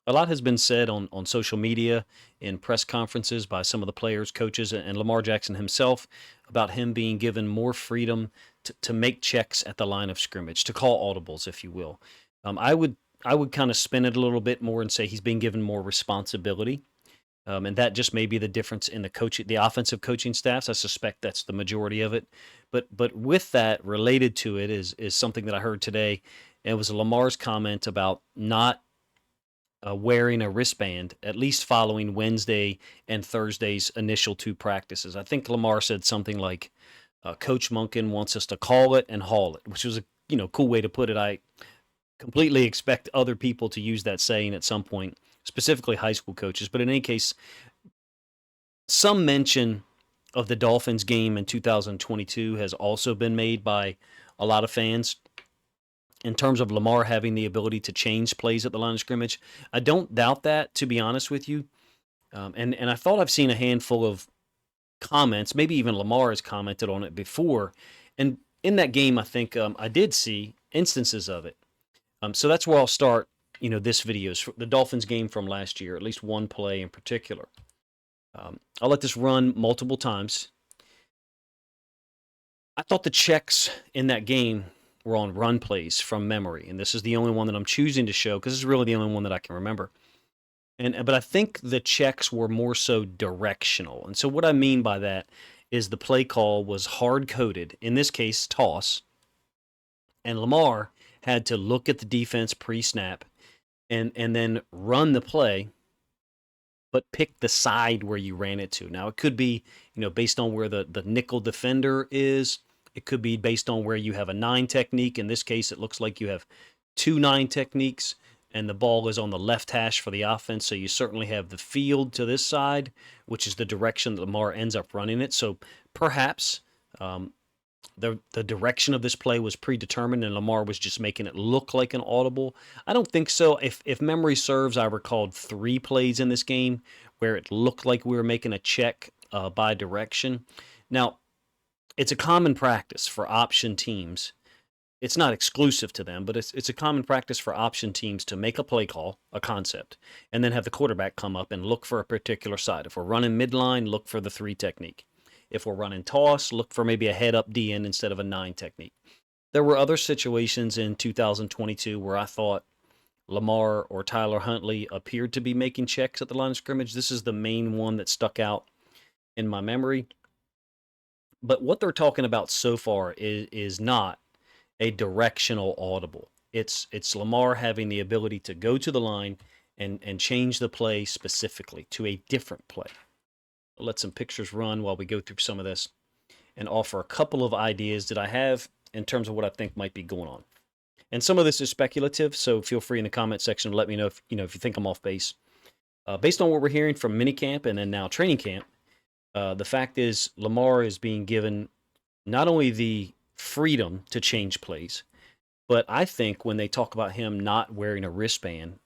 A lot has been said on social media, in press conferences by some of the players, coaches, and Lamar Jackson himself about him being given more freedom to make checks at the line of scrimmage, to call audibles, if you will. I would kind of spin it a little bit more and say he's being given more responsibility. And that just may be the difference in the offensive coaching staffs. I suspect that's the majority of it. But with that, related to it is something that I heard today. It was Lamar's comment about not wearing a wristband, at least following Wednesday and Thursday's initial two practices. I think Lamar said something like, "Coach Monken wants us to call it and haul it," which was a cool way to put it. I completely expect other people to use that saying at some point, specifically high school coaches. But in any case, some mention of the Dolphins game in 2022 has also been made by a lot of fans in terms of Lamar having the ability to change plays at the line of scrimmage. I don't doubt that, to be honest with you. And I thought I've seen a handful of comments, maybe even Lamar has commented on it before. And in that game, I think I did see instances of it. So that's where I'll start. This video is the Dolphins game from last year, at least one play in particular. I'll let this run multiple times. I thought the checks in that game were on run plays from memory, and this is the only one that I'm choosing to show because it's really the only one that I can remember. But I think the checks were more so directional. And so what I mean by that is the play call was hard coded, in this case, toss. And Lamar had to look at the defense pre-snap and then run the play, but pick the side where you ran it to. Now, it could be, based on where the nickel defender is. It could be based on where you have a 9 technique. In this case, it looks like you have 2 9 techniques, and the ball is on the left hash for the offense. So you certainly have the field to this side, which is the direction that Lamar ends up running it. So perhaps the direction of this play was predetermined, and Lamar was just making it look like an audible. I don't think so. If memory serves, I recalled 3 plays in this game where it looked like we were making a check by direction. Now, it's a common practice for option teams. It's not exclusive to them, but it's a common practice for option teams to make a play call, a concept, and then have the quarterback come up and look for a particular side. If we're running midline, look for the 3 technique. If we're running toss, look for maybe a head-up DN instead of a 9 technique. There were other situations in 2022 where I thought Lamar or Tyler Huntley appeared to be making checks at the line of scrimmage. This is the main one that stuck out in my memory. But what they're talking about so far is not a directional audible. It's Lamar having the ability to go to the line and change the play specifically to a different play. I'll let some pictures run while we go through some of this and offer a couple of ideas that I have in terms of what I think might be going on. And some of this is speculative, so feel free in the comment section to let me know if you think I'm off base. Based on what we're hearing from minicamp and then now training camp, the fact is Lamar is being given not only the freedom to change plays, but I think when they talk about him not wearing a wristband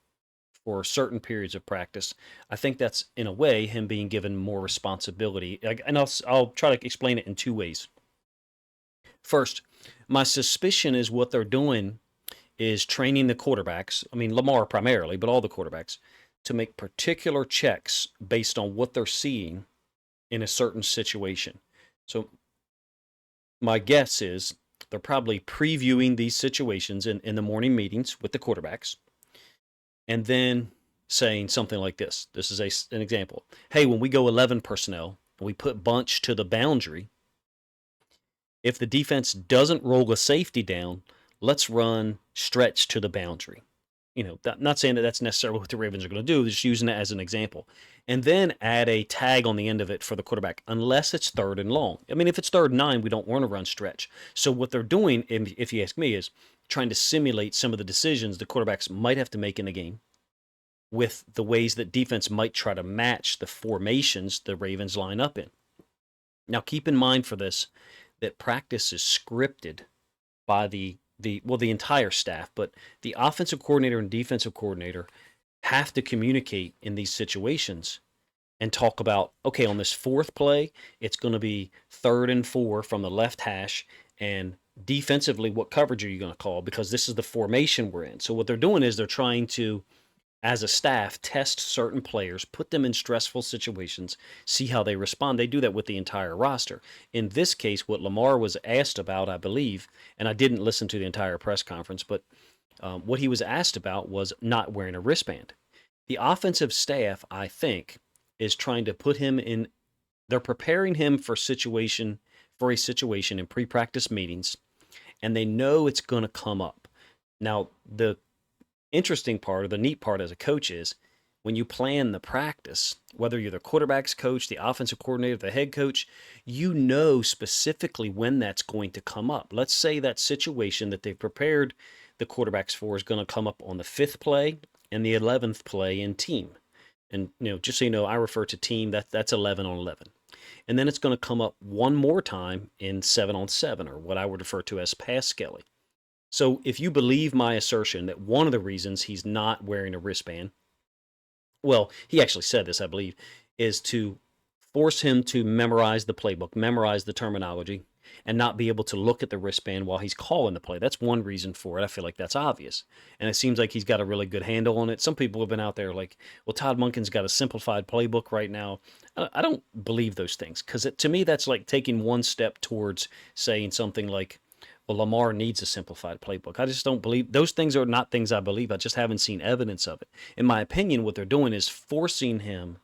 for certain periods of practice, I think that's, in a way, him being given more responsibility. And I'll try to explain it in 2 ways. First, my suspicion is what they're doing is training the quarterbacks, I mean, Lamar primarily, but all the quarterbacks, to make particular checks based on what they're seeing in a certain situation. So my guess is they're probably previewing these situations in the morning meetings with the quarterbacks and then saying something like this. This is an example. Hey, when we go 11 personnel and we put bunch to the boundary, if the defense doesn't roll a safety down, let's run stretch to the boundary. Not saying that that's necessarily what the Ravens are going to do, just using it as an example. And then add a tag on the end of it for the quarterback, unless it's 3rd and long. I mean, if it's 3rd and 9, we don't want to run stretch. So what they're doing, if you ask me, is trying to simulate some of the decisions the quarterbacks might have to make in the game with the ways that defense might try to match the formations the Ravens line up in. Now, keep in mind for this that practice is scripted by the entire staff, but the offensive coordinator and defensive coordinator have to communicate in these situations and talk about, okay, on this 4th play, it's going to be 3rd and 4 from the left hash, and defensively, what coverage are you going to call? Because this is the formation we're in. So what they're doing is they're trying to as a staff, test certain players, put them in stressful situations, see how they respond. They do that with the entire roster. In this case, what Lamar was asked about, I believe, and I didn't listen to the entire press conference, but what he was asked about was not wearing a wristband. The offensive staff, I think, is trying to put him in. They're preparing him for a situation in pre-practice meetings, and they know it's going to come up. Now, the interesting part or the neat part as a coach is when you plan the practice, whether you're the quarterback's coach, the offensive coordinator, the head coach, you know specifically when that's going to come up. Let's say that situation that they've prepared the quarterbacks for is going to come up on the 5th play and the 11th play in team. And just so you know, I refer to team, that's 11 on 11. And then it's going to come up one more time in 7 on 7, or what I would refer to as pass skelly. So if you believe my assertion that one of the reasons he's not wearing a wristband, well, he actually said this, I believe, is to force him to memorize the playbook, memorize the terminology, and not be able to look at the wristband while he's calling the play. That's one reason for it. I feel like that's obvious. And it seems like he's got a really good handle on it. Some people have been out there like, well, Todd Monken's got a simplified playbook right now. I don't believe those things because to me, that's like taking one step towards saying something like, well, Lamar needs a simplified playbook. I just don't believe those things are not things I believe. I just haven't seen evidence of it. In my opinion, what they're doing is forcing him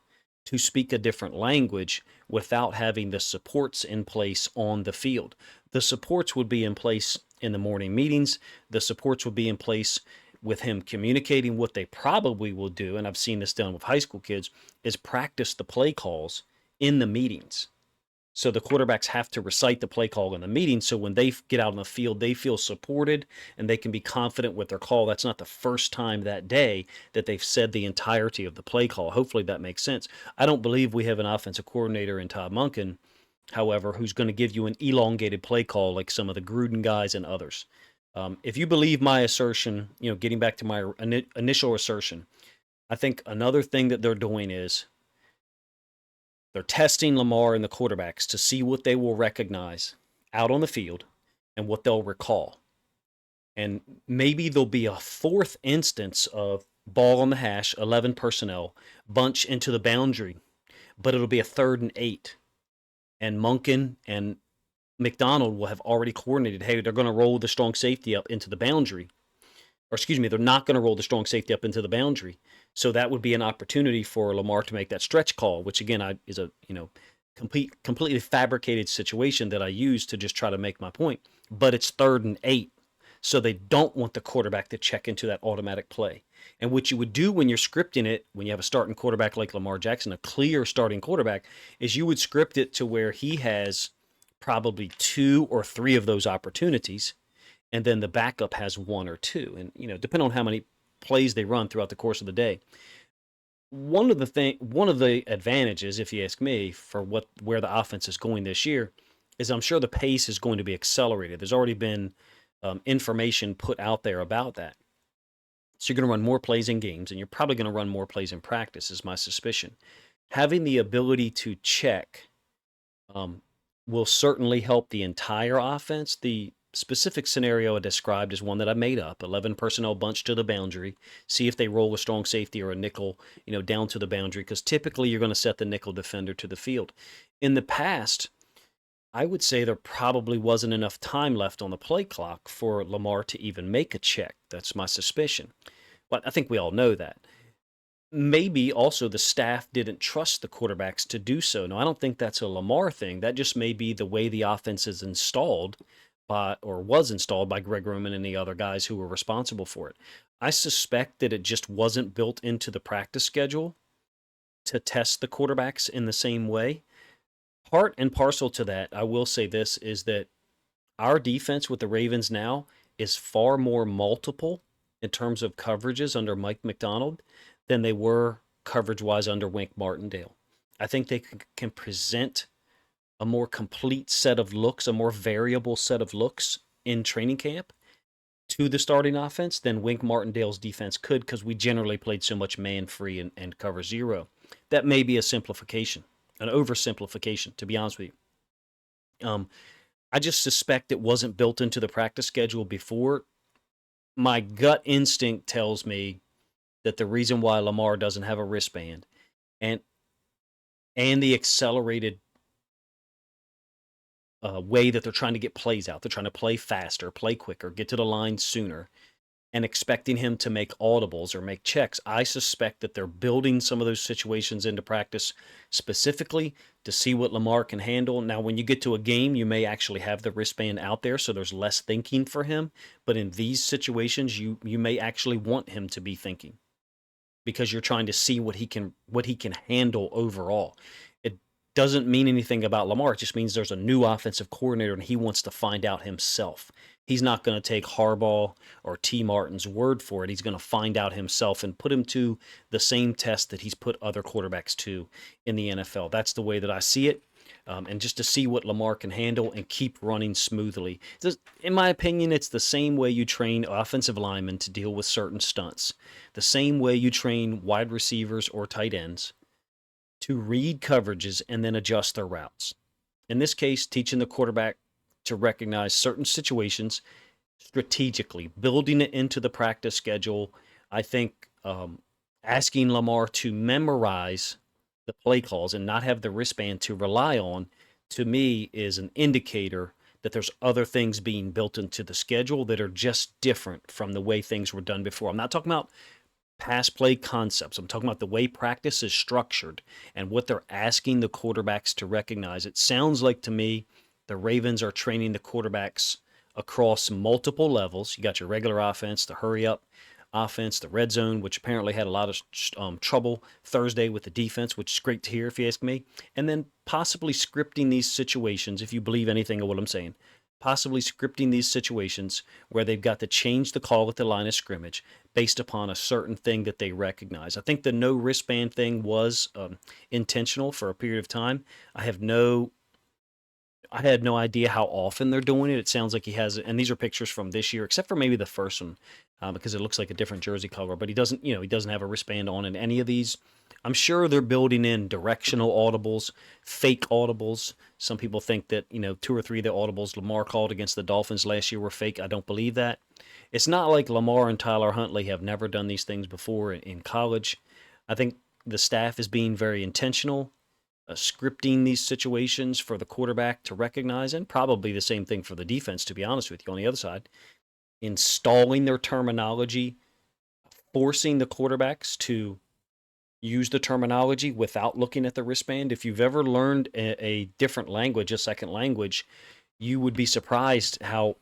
to speak a different language without having the supports in place on the field. The supports would be in place in the morning meetings. The supports would be in place with him communicating. What they probably will do, and I've seen this done with high school kids, is practice the play calls in the meetings. So the quarterbacks have to recite the play call in the meeting. So when they get out on the field, they feel supported and they can be confident with their call. That's not the first time that day that they've said the entirety of the play call. Hopefully that makes sense. I don't believe we have an offensive coordinator in Todd Monken, however, who's going to give you an elongated play call like some of the Gruden guys and others. If you believe my assertion, getting back to my initial assertion, I think another thing that they're doing is they're testing Lamar and the quarterbacks to see what they will recognize out on the field and what they'll recall. And maybe there'll be a 4th instance of ball on the hash, 11 personnel, bunch into the boundary, but it'll be a 3rd and 8. And Monken and McDonald will have already coordinated, hey, they're going to roll the strong safety up into the boundary. Or excuse me, they're not going to roll the strong safety up into the boundary. So that would be an opportunity for Lamar to make that stretch call, which again is a completely fabricated situation that I use to just try to make my point. But it's 3rd and 8, so they don't want the quarterback to check into that automatic play. And what you would do when you're scripting it, when you have a starting quarterback like Lamar Jackson, a clear starting quarterback, is you would script it to where he has probably 2 or 3 of those opportunities, and then the backup has 1 or 2. And depending on how many plays they run throughout the course of the day. One of the advantages, if you ask me, for where the offense is going this year, is I'm sure the pace is going to be accelerated. There's already been information put out there about that. So you're going to run more plays in games, and you're probably going to run more plays in practice, is my suspicion. Having the ability to check will certainly help the entire offense. The specific scenario I described is one that I made up: 11 personnel bunch to the boundary. See if they roll a strong safety or a nickel, down to the boundary, because typically you're going to set the nickel defender to the field. In the past, I would say there probably wasn't enough time left on the play clock for Lamar to even make a check. That's my suspicion. But I think we all know that. Maybe also the staff didn't trust the quarterbacks to do so. Now, I don't think that's a Lamar thing. That just may be the way the offense is installed was installed by Greg Roman and the other guys who were responsible for it. I suspect that it just wasn't built into the practice schedule to test the quarterbacks in the same way. Part and parcel to that, I will say this, is that our defense with the Ravens now is far more multiple in terms of coverages under Mike Macdonald than they were coverage-wise under Wink Martindale. I think they can present a more complete set of looks, a more variable set of looks in training camp to the starting offense than Wink Martindale's defense could, because we generally played so much man-free and cover zero. That may be a simplification, an oversimplification, to be honest with you. I just suspect it wasn't built into the practice schedule before. My gut instinct tells me that the reason why Lamar doesn't have a wristband and the accelerated way that they're trying to get plays out, they're trying to play faster, play quicker, get to the line sooner, and expecting him to make audibles or make checks. I suspect that they're building some of those situations into practice specifically to see what Lamar can handle. Now, when you get to a game, you may actually have the wristband out there, so there's less thinking for him. But in these situations, you may actually want him to be thinking because you're trying to see what he can handle overall. It doesn't mean anything about Lamar. It just means there's a new offensive coordinator and he wants to find out himself. He's not going to take Harbaugh or T. Martin's word for it. He's going to find out himself and put him to the same test that he's put other quarterbacks to in the NFL. That's the way that I see it. And just to see what Lamar can handle and keep running smoothly. In my opinion, it's the same way you train offensive linemen to deal with certain stunts, the same way you train wide receivers or tight ends to read coverages and then adjust their routes. In this case, teaching the quarterback to recognize certain situations strategically, building it into the practice schedule. I think asking Lamar to memorize the play calls and not have the wristband to rely on, to me, is an indicator that there's other things being built into the schedule that are just different from the way things were done before. I'm not talking about pass play concepts. I'm talking about the way practice is structured and what they're asking the quarterbacks to recognize. It sounds like to me the Ravens are training the quarterbacks across multiple levels. You got your regular offense, the hurry up offense, the red zone, which apparently had a lot of trouble Thursday with the defense, which is great to hear if you ask me. And then possibly scripting these situations, if you believe anything of what I'm saying, possibly scripting these situations where they've got to change the call at the line of scrimmage based upon a certain thing that they recognize. I think the no wristband thing was intentional for a period of time. I had no idea how often they're doing it. It sounds like he has, and these are pictures from this year, except for maybe the first one, because it looks like a different jersey color. But he doesn't have a wristband on in any of these. I'm sure they're building in directional audibles, fake audibles. Some people think that 2 or 3 of the audibles Lamar called against the Dolphins last year were fake. I don't believe that. It's not like Lamar and Tyler Huntley have never done these things before in college. I think the staff is being very intentional scripting these situations for the quarterback to recognize, and probably the same thing for the defense, to be honest with you, on the other side. Installing their terminology, forcing the quarterbacks to use the terminology without looking at the wristband. If you've ever learned a different language, a second language, you would be surprised how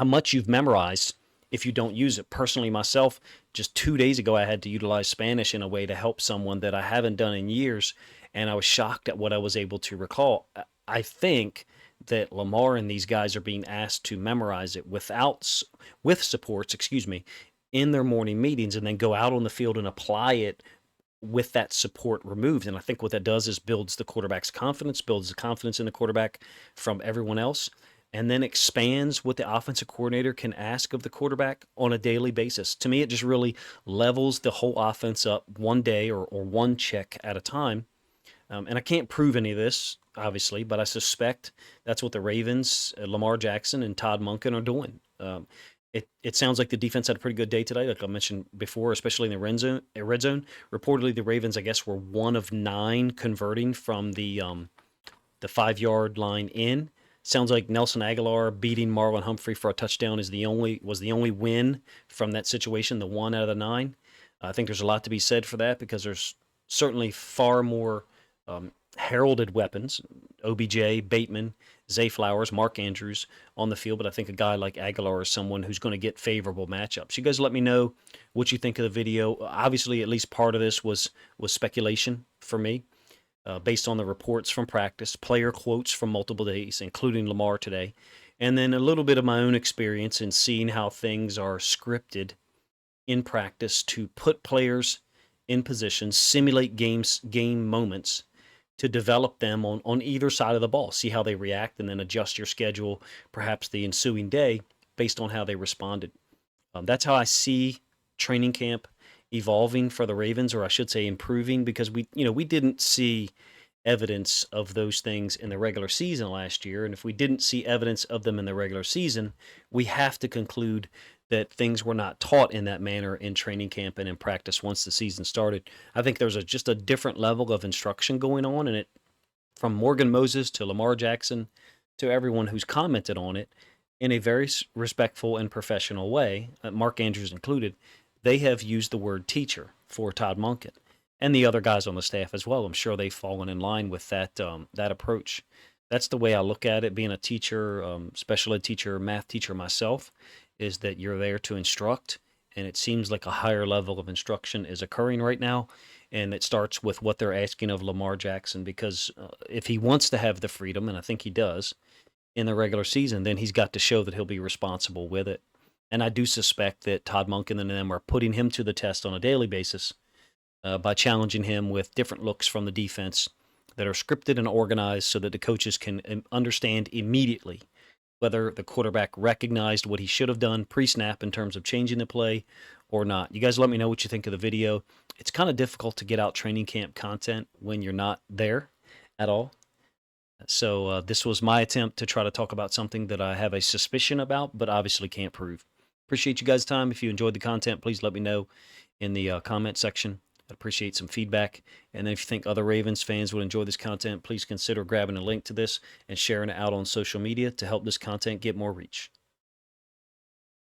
much you've memorized if you don't use it. Personally, myself, just 2 days ago, I had to utilize Spanish in a way to help someone that I haven't done in years, and I was shocked at what I was able to recall. I think that Lamar and these guys are being asked to memorize it with supports, in their morning meetings, and then go out on the field and apply it with that support removed. And I think what that does is builds the quarterback's confidence, builds the confidence in the quarterback from everyone else, and then expands what the offensive coordinator can ask of the quarterback on a daily basis. To me, it just really levels the whole offense up one day or one check at a time. And I can't prove any of this, obviously, but I suspect that's what the Ravens, Lamar Jackson, and Todd Monken are doing. It sounds like the defense had a pretty good day today, like I mentioned before, especially in the red zone. Reportedly, the Ravens, I guess, were 1 of 9 converting from the 5-yard line in. Sounds like Nelson Aguilar beating Marlon Humphrey for a touchdown was the only win from that situation, the 1 out of the 9. I think there's a lot to be said for that because there's certainly far more heralded weapons, OBJ, Bateman, Zay Flowers, Mark Andrews on the field, but I think a guy like Aguilar is someone who's going to get favorable matchups. You guys let me know what you think of the video. Obviously, at least part of this was speculation for me, based on the reports from practice, player quotes from multiple days, including Lamar today, and then a little bit of my own experience in seeing how things are scripted in practice to put players in position, simulate game moments, to develop them on either side of the ball, see how they react, and then adjust your schedule perhaps the ensuing day based on how they responded. That's how I see training camp evolving for the Ravens, or I should say improving, because we didn't see evidence of those things in the regular season last year, and if we didn't see evidence of them in the regular season, we have to conclude that things were not taught in that manner in training camp and in practice once the season started. I think there's just a different level of instruction going on, and it from Morgan Moses to Lamar Jackson to everyone who's commented on it in a very respectful and professional way, Mark Andrews included. They have used the word teacher for Todd Monken and the other guys on the staff as well. I'm sure they've fallen in line with that approach. That's the way I look at it. Being a teacher, special ed teacher, math teacher myself, is that you're there to instruct, and it seems like a higher level of instruction is occurring right now, and it starts with what they're asking of Lamar Jackson. Because if he wants to have the freedom, and I think he does, in the regular season, then he's got to show that he'll be responsible with it. And I do suspect that Todd Monken and them are putting him to the test on a daily basis by challenging him with different looks from the defense that are scripted and organized so that the coaches can understand immediately whether the quarterback recognized what he should have done pre-snap in terms of changing the play or not. You guys let me know what you think of the video. It's kind of difficult to get out training camp content when you're not there at all. So this was my attempt to try to talk about something that I have a suspicion about, but obviously can't prove. Appreciate you guys' time. If you enjoyed the content, please let me know in the comment section. I'd appreciate some feedback. And then if you think other Ravens fans would enjoy this content, please consider grabbing a link to this and sharing it out on social media to help this content get more reach.